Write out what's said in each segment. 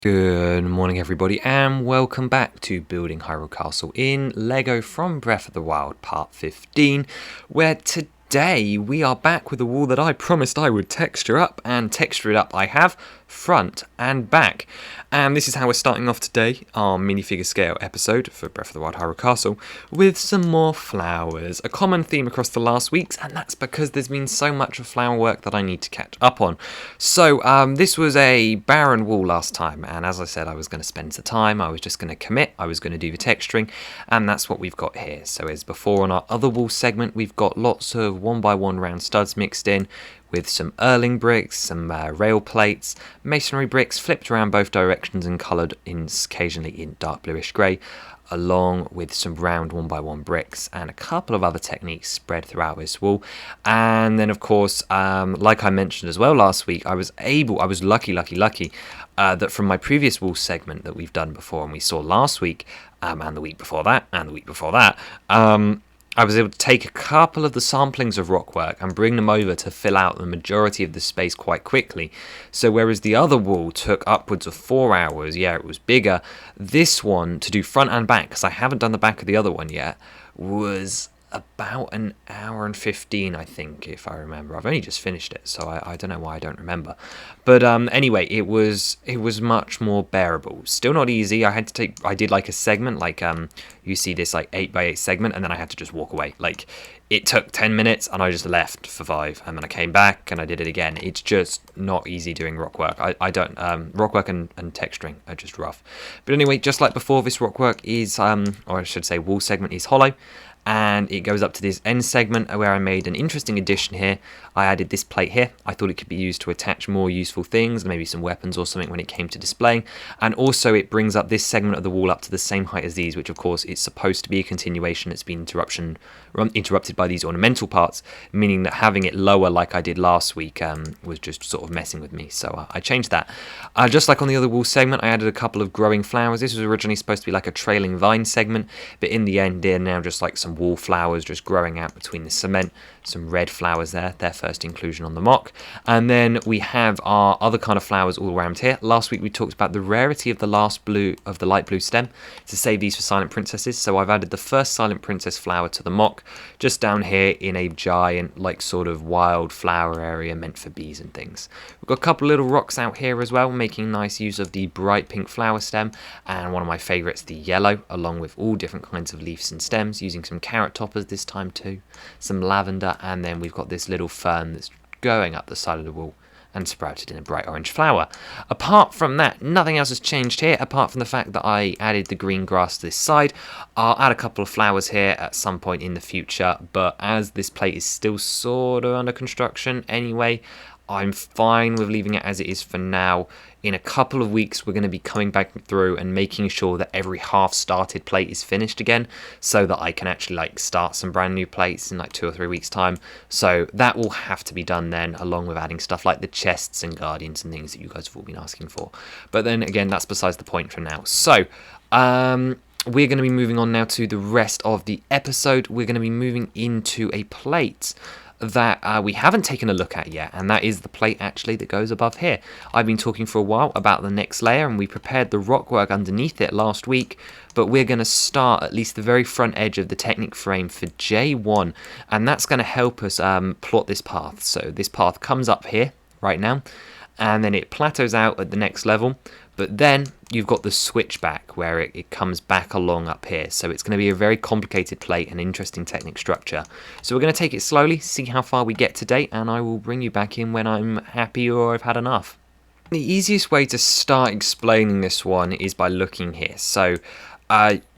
Good morning everybody and welcome back to Building Hyrule Castle in LEGO from Breath of the Wild Part 15, where today we are back with a wall that I promised I would texture up, and texture it up I have, front and back. And this is how we're starting off today, our minifigure scale episode for Breath of the Wild Hyrule Castle, with some more flowers. A common theme across the last weeks, and that's because there's been so much of flower work that I need to catch up on. So this was a barren wall last time, and as I said, I was going to spend some time, I was just going to commit, I was going to do the texturing, and that's what we've got here. So as before on our other wall segment, we've got lots of 1x1 round studs mixed in, with some Erling bricks, some rail plates, masonry bricks flipped around both directions and coloured occasionally in dark bluish grey, along with some round 1x1 bricks and a couple of other techniques spread throughout this wall. And then of course, like I mentioned as well last week, I was lucky that from my previous wall segment that we've done before and we saw last week, and the week before that, and the week before that, I was able to take a couple of the samplings of rockwork and bring them over to fill out the majority of the space quite quickly. So whereas the other wall took upwards of 4 hours, yeah, it was bigger, this one, to do front and back, because I haven't done the back of the other one yet, was about an hour and 15, I think, if I remember. I've only just finished it, so I don't know why I don't remember. But anyway, it was much more bearable. Still not easy. I did like a segment, like you see this like 8x8 segment, and then I had to just walk away. Like, it took 10 minutes and I just left for 5, and then I came back and I did it again. It's just not easy doing rock work. I don't rock work and texturing are just rough. But anyway, just like before, this rock work is or I should say wall segment is hollow, and it goes up to this end segment where I made an interesting addition here. I added this plate here. I thought it could be used to attach more useful things, maybe some weapons or something when it came to displaying. And also it brings up this segment of the wall up to the same height as these, which of course is supposed to be a continuation. It's been interrupted by these ornamental parts, meaning that having it lower like I did last week was just sort of messing with me. So I changed that. Just like on the other wall segment, I added a couple of growing flowers. This was originally supposed to be like a trailing vine segment, but in the end they're now just like some wallflowers just growing out between the cement. Some red flowers there, their first inclusion on the mock. And then we have our other kind of flowers all around here. Last week we talked about the rarity of the light blue stem to save these for Silent Princesses. So I've added the first Silent Princess flower to the mock, just down here in a giant like sort of wild flower area meant for bees and things. We've got a couple little rocks out here as well, making nice use of the bright pink flower stem, and one of my favourites, the yellow, along with all different kinds of leaves and stems, using some carrot toppers this time too, some lavender, and then we've got this little fern that's going up the side of the wall and sprouted in a bright orange flower. Apart from that, nothing else has changed here, apart from the fact that I added the green grass to this side. I'll add a couple of flowers here at some point in the future, but as this plate is still sort of under construction anyway, I'm fine with leaving it as it is for now. In a couple of weeks, we're going to be coming back through and making sure that every half-started plate is finished again, so that I can actually like start some brand new plates in like 2 or 3 weeks' time. So that will have to be done then, along with adding stuff like the chests and guardians and things that you guys have all been asking for. But then again, that's besides the point for now. So we're going to be moving on now to the rest of the episode. We're going to be moving into a plate that we haven't taken a look at yet, and that is the plate actually that goes above here. I've been talking for a while about the next layer, and we prepared the rockwork underneath it last week, but we're going to start at least the very front edge of the Technic frame for J1, and that's going to help us plot this path. So this path comes up here right now, and then it plateaus out at the next level, but then you've got the switchback where it comes back along up here. So it's going to be a very complicated plate and interesting Technic structure. So we're going to take it slowly, see how far we get to date, and I will bring you back in when I'm happy or I've had enough. The easiest way to start explaining this one is by looking here. So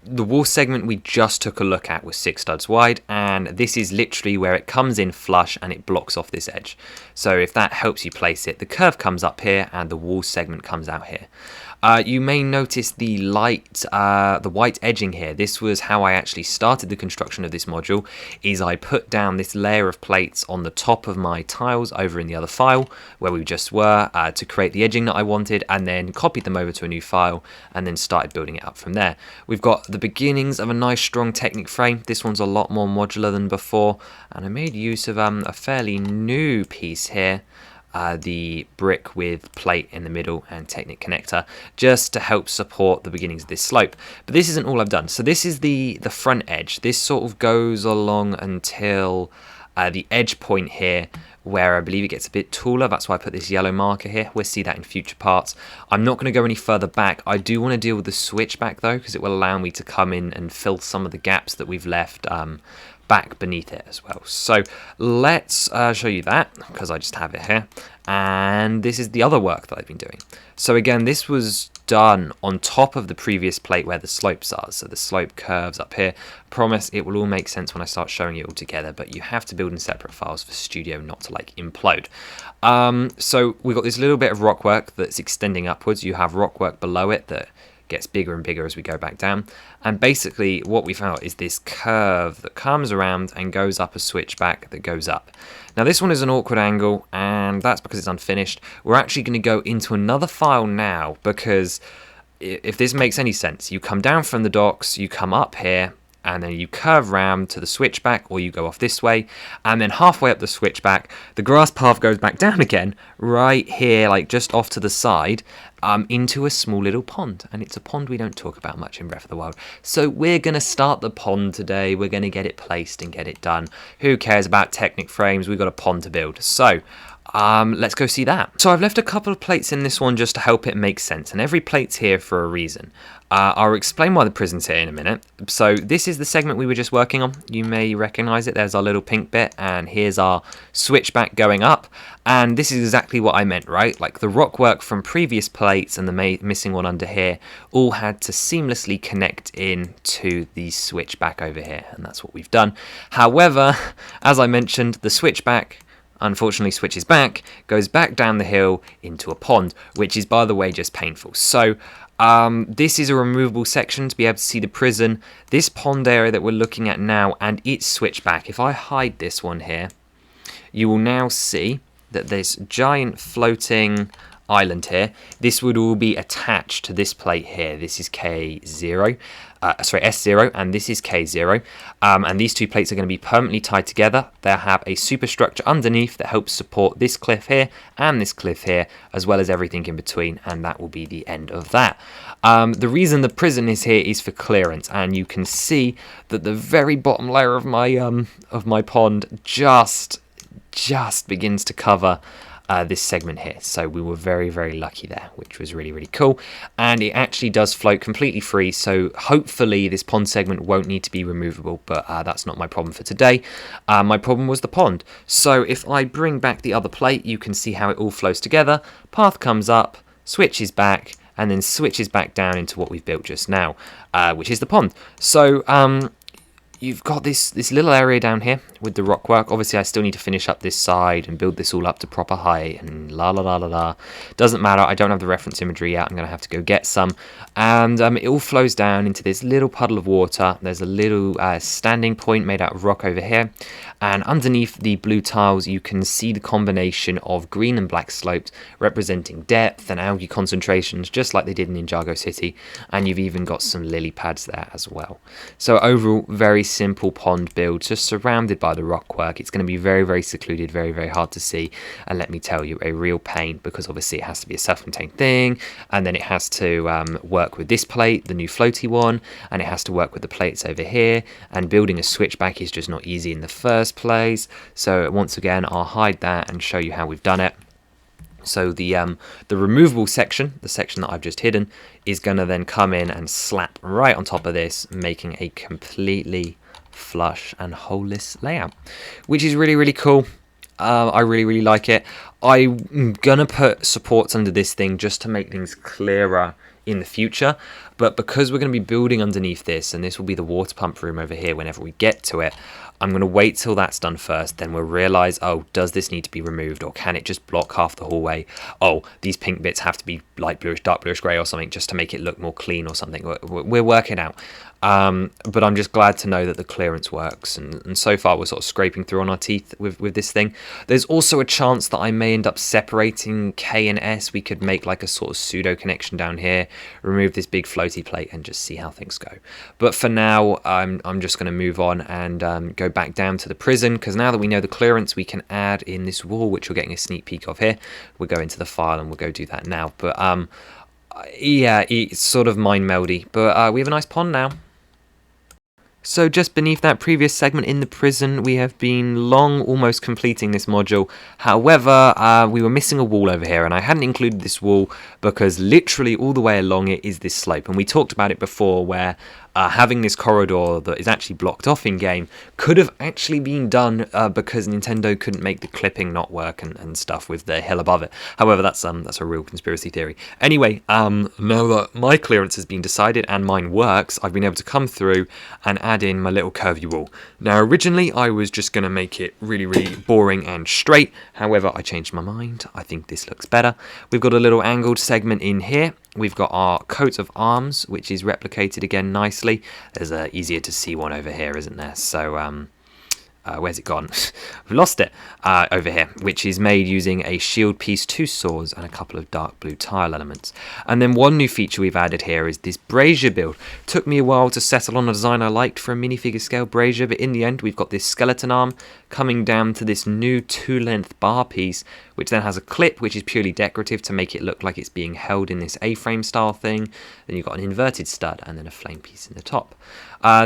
the wall segment we just took a look at was 6 studs wide, and this is literally where it comes in flush and it blocks off this edge. So if that helps you place it, the curve comes up here and the wall segment comes out here. You may notice the white edging here. This was how I actually started the construction of this module, is I put down this layer of plates on the top of my tiles over in the other file where we just were to create the edging that I wanted, and then copied them over to a new file and then started building it up from there. We've got the beginnings of a nice strong Technic frame. This one's a lot more modular than before, and I made use of a fairly new piece here the brick with plate in the middle and Technic connector, just to help support the beginnings of this slope. But this isn't all I've done. So this is the front edge. This sort of goes along until the edge point here, where I believe it gets a bit taller. That's why I put this yellow marker here. We'll see that in future parts. I'm not going to go any further back. I do want to deal with the switchback though, because it will allow me to come in and fill some of the gaps that we've left back beneath it as well. So let's show you that, because I just have it here. And this is the other work that I've been doing. So again, this was done on top of the previous plate where the slopes are. So the slope curves up here. Promise it will all make sense when I start showing it all together, but you have to build in separate files for Studio not to like implode. So we've got this little bit of rock work that's extending upwards. You have rock work below it that gets bigger and bigger as we go back down, and basically what we found is this curve that comes around and goes up a switchback that goes up. Now this one is an awkward angle, and that's because it's unfinished. We're actually going to go into another file now, because if this makes any sense, you come down from the docks, you come up here, and then you curve round to the switchback, or you go off this way, and then halfway up the switchback, the grass path goes back down again, right here, like just off to the side, into a small little pond. And it's a pond we don't talk about much in Breath of the Wild. So we're going to start the pond today. We're going to get it placed and get it done. Who cares about Technic frames? We've got a pond to build. So let's go see that. So I've left a couple of plates in this one just to help it make sense, and every plate's here for a reason. I'll explain why the prison's here in a minute. So this is the segment we were just working on. You may recognize it. There's our little pink bit, and here's our switchback going up. And this is exactly what I meant, right? Like the rock work from previous plates and the missing one under here all had to seamlessly connect in to the switchback over here, and that's what we've done. However, as I mentioned, the switchback unfortunately switches back, goes back down the hill into a pond, which is, by the way, just painful. So this is a removable section to be able to see the prison. This pond area that we're looking at now and its switchback, if I hide this one here, you will now see that this giant floating island here, this would all be attached to this plate here. This is S0, and this is K0, and these two plates are going to be permanently tied together. They'll have a superstructure underneath that helps support this cliff here and this cliff here, as well as everything in between, and that will be the end of that. The reason the prison is here is for clearance, and you can see that the very bottom layer of my pond just begins to cover this segment here. So we were very, very lucky there, which was really, really cool. And it actually does float completely free, so hopefully this pond segment won't need to be removable, but that's not my problem for today. My problem was the pond. So if I bring back the other plate, you can see how it all flows together. Path comes up, switches back, and then switches back down into what we've built just now, which is the pond. So you've got this little area down here with the rock work. Obviously, I still need to finish up this side and build this all up to proper height and la la la la la. Doesn't matter, I don't have the reference imagery yet. I'm going to have to go get some. And it all flows down into this little puddle of water. There's a little standing point made out of rock over here. And underneath the blue tiles, you can see the combination of green and black slopes representing depth and algae concentrations, just like they did in Ninjago City. And you've even got some lily pads there as well. So overall, very simple pond build, just surrounded by the rock work. It's going to be very, very secluded, very, very hard to see, and let me tell you, a real pain, because obviously it has to be a self-contained thing, and then it has to work with this plate, the new floaty one, and it has to work with the plates over here, and building a switchback is just not easy in the first place. So once again, I'll hide that and show you how we've done it. So the removable section, the section that I've just hidden, is going to then come in and slap right on top of this, making a completely flush and holeless layout, which is really, really cool. I really, really like it. I'm going to put supports under this thing just to make things clearer in the future, but because we're going to be building underneath this, and this will be the water pump room over here whenever we get to it, I'm going to wait till that's done first. Then we'll realize, oh, does this need to be removed, or can it just block half the hallway? Oh, these pink bits have to be light bluish, dark bluish grey or something, just to make it look more clean or something. We're working out. But I'm just glad to know that the clearance works, and so far we're sort of scraping through on our teeth with this thing. There's also a chance that I may end up separating K and S, we could make like a sort of pseudo connection down here, remove this big floaty plate and just see how things go. But for now, I'm just going to move on and go back down to the prison, because now that we know the clearance, we can add in this wall, which we're getting a sneak peek of here. We'll go into the file and we'll go do that now. But yeah, it's sort of mind meldy, but we have a nice pond now. So just beneath that previous segment in the prison, we have been long almost completing this module. However, we were missing a wall over here, and I hadn't included this wall because literally all the way along it is this slope. And we talked about it before, where having this corridor that is actually blocked off in game could have actually been done because Nintendo couldn't make the clipping not work and stuff with the hill above it. However, that's a real conspiracy theory. Anyway, now that my clearance has been decided and mine works, I've been able to come through and add in my little curvy wall. Now, originally I was just going to make it really, really boring and straight. However, I changed my mind. I think this looks better. We've got a little angled segment in here. We've got our coat of arms, which is replicated again nicely. There's a easier to see one over here, isn't there? So, where's it gone? I've lost it over here, which is made using a shield piece, 2 swords, and a couple of dark blue tile elements. And then one new feature we've added here is this brazier build. Took me a while to settle on a design I liked for a minifigure scale brazier, but in the end we've got this skeleton arm coming down to this new 2-length bar piece, which then has a clip which is purely decorative to make it look like it's being held in this A-frame style thing. Then you've got an inverted stud and then a flame piece in the top.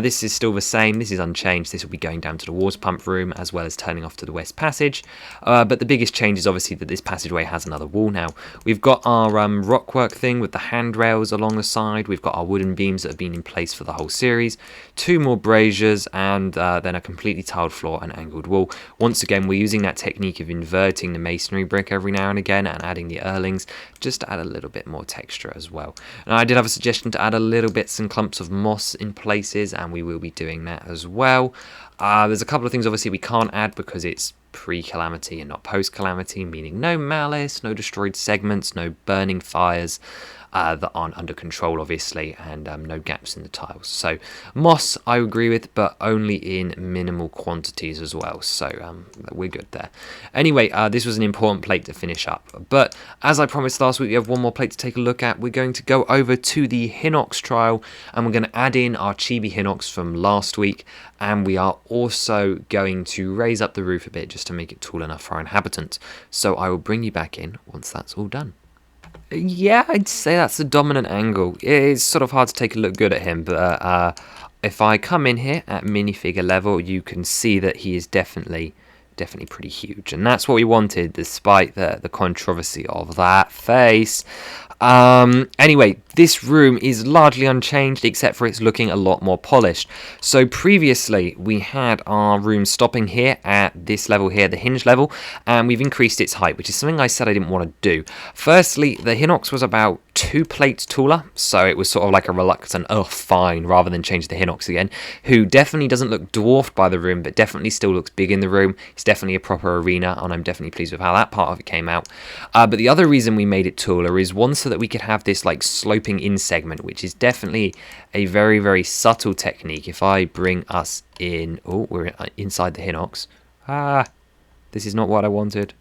This is still the same, this is unchanged. This will be going down to the water pump room as well as turning off to the west passage. But the biggest change is obviously that this passageway has another wall now. We've got our rockwork thing with the handrails along the side. We've got our wooden beams that have been in place for the whole series. 2 more braziers and then a completely tiled floor and angled wall. Once again, we're using that technique of inverting the masonry brick every now and again and adding the earlings just to add a little bit more texture as well. And I did have a suggestion to add a little bits and clumps of moss in places, and we will be doing that as well. There's a couple of things obviously we can't add because it's pre-calamity and not post-calamity, meaning no malice, no destroyed segments, no burning fires that aren't under control obviously, and no gaps in the tiles. So moss I agree with, but only in minimal quantities as well, so we're good there. Anyway, this was an important plate to finish up, but as I promised last week, we have one more plate to take a look at. We're going to go over to the Hinox trial and we're going to add in our Chibi Hinox from last week, and we are also going to raise up the roof a bit just to make it tall enough for our inhabitants. So I will bring you back in once that's all done. Yeah, I'd say that's the dominant angle. It's sort of hard to take a look good at him, but if I come in here at minifigure level, you can see that he is definitely pretty huge, and that's what we wanted despite the controversy of that face. Anyway, this room is largely unchanged except for it's looking a lot more polished. So previously we had our room stopping here at this level here, the hinge level, and we've increased its height, which is something I said I didn't want to do. Firstly, the Hinox was about 2 plates taller, so it was sort of like a reluctant, oh fine, rather than change the Hinox again, who definitely doesn't look dwarfed by the room, but definitely still looks big in the room. It's definitely a proper arena, and I'm definitely pleased with how that part of it came out. But the other reason we made it taller is one, so that we could have this like sloping in segment, which is definitely a very, very subtle technique. If I bring us in, oh, we're inside the Hinox. This is not what I wanted.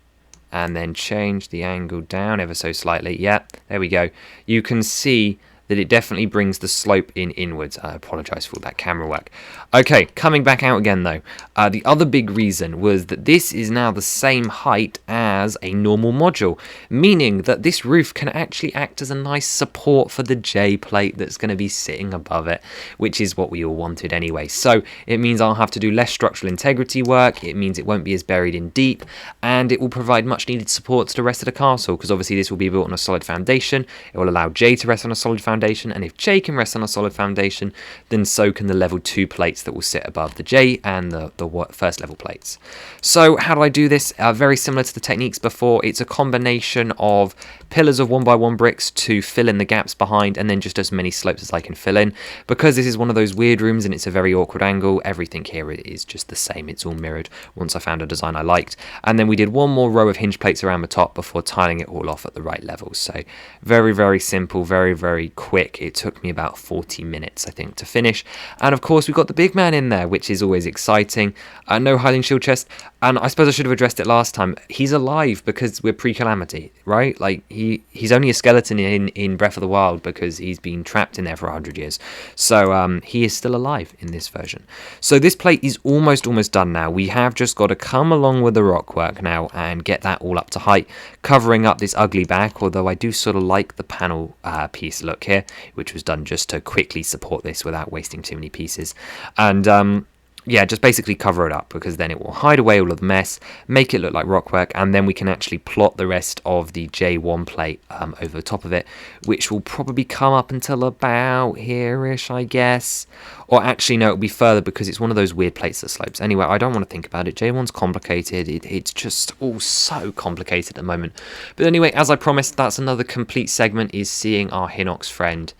And then change the angle down ever so slightly. Yeah, there we go. You can see that it definitely brings the slope in inwards. I apologise for all that camera work. Okay, coming back out again though. The other big reason was that this is now the same height as a normal module, meaning that this roof can actually act as a nice support for the J plate that's going to be sitting above it, which is what we all wanted anyway. So it means I'll have to do less structural integrity work, it means it won't be as buried in deep, and it will provide much needed support to the rest of the castle, because obviously this will be built on a solid foundation. It will allow J to rest on a solid foundation, and if J can rest on a solid foundation, then so can the level 2 plates that will sit above the J and the first level plates. So how do I do this? Very similar to the techniques before. It's a combination of pillars of 1x1 bricks to fill in the gaps behind, and then just as many slopes as I can fill in. Because this is one of those weird rooms and it's a very awkward angle, everything here is just the same. It's all mirrored once I found a design I liked. And then we did one more row of hinge plates around the top before tiling it all off at the right level. So very, very simple, very, very quick. It took me about 40 minutes, I think, to finish. And of course, we've got the big man in there, which is always exciting. No Hylian shield chest. And I suppose I should have addressed it last time. He's alive because we're pre-Calamity, right? Like, he's only a skeleton in Breath of the Wild because he's been trapped in there for 100 years. So he is still alive in this version. So this plate is almost done now. We have just got to come along with the rock work now and get that all up to height, covering up this ugly back, although I do sort of like the panel piece look here, which was done just to quickly support this without wasting too many pieces. And yeah, just basically cover it up, because then it will hide away all of the mess, make it look like rockwork, and then we can actually plot the rest of the J1 plate over the top of it, which will probably come up until about here-ish, I guess. Or actually, no, it'll be further, because it's one of those weird plates that slopes. Anyway, I don't want to think about it. J1's complicated. It's just all so complicated at the moment. But anyway, as I promised, that's another complete segment, is seeing our Hinox friend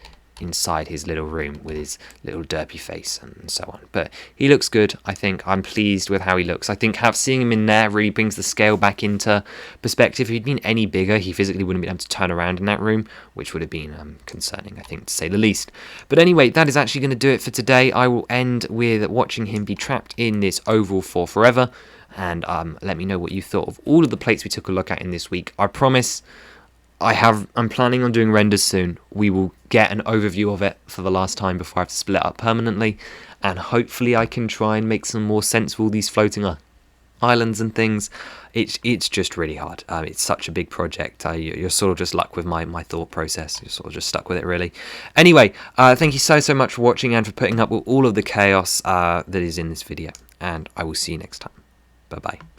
inside his little room with his little derpy face and so on. But he looks good, I think. I'm pleased with how he looks. I think seeing him in there really brings the scale back into perspective. If he'd been any bigger, he physically wouldn't be able to turn around in that room, which would have been concerning, I think, to say the least. But anyway, that is actually going to do it for today. I will end with watching him be trapped in this oval for forever, and let me know what you thought of all of the plates we took a look at in this week. I promise I'm planning on doing renders soon. We will get an overview of it for the last time before I have to split up permanently, and hopefully I can try and make some more sense of all these floating islands and things. It's just really hard. It's such a big project. You're sort of just stuck with my thought process. You're sort of just stuck with it, really. Anyway, thank you so much for watching and for putting up with all of the chaos that is in this video, and I will see you next time. Bye bye.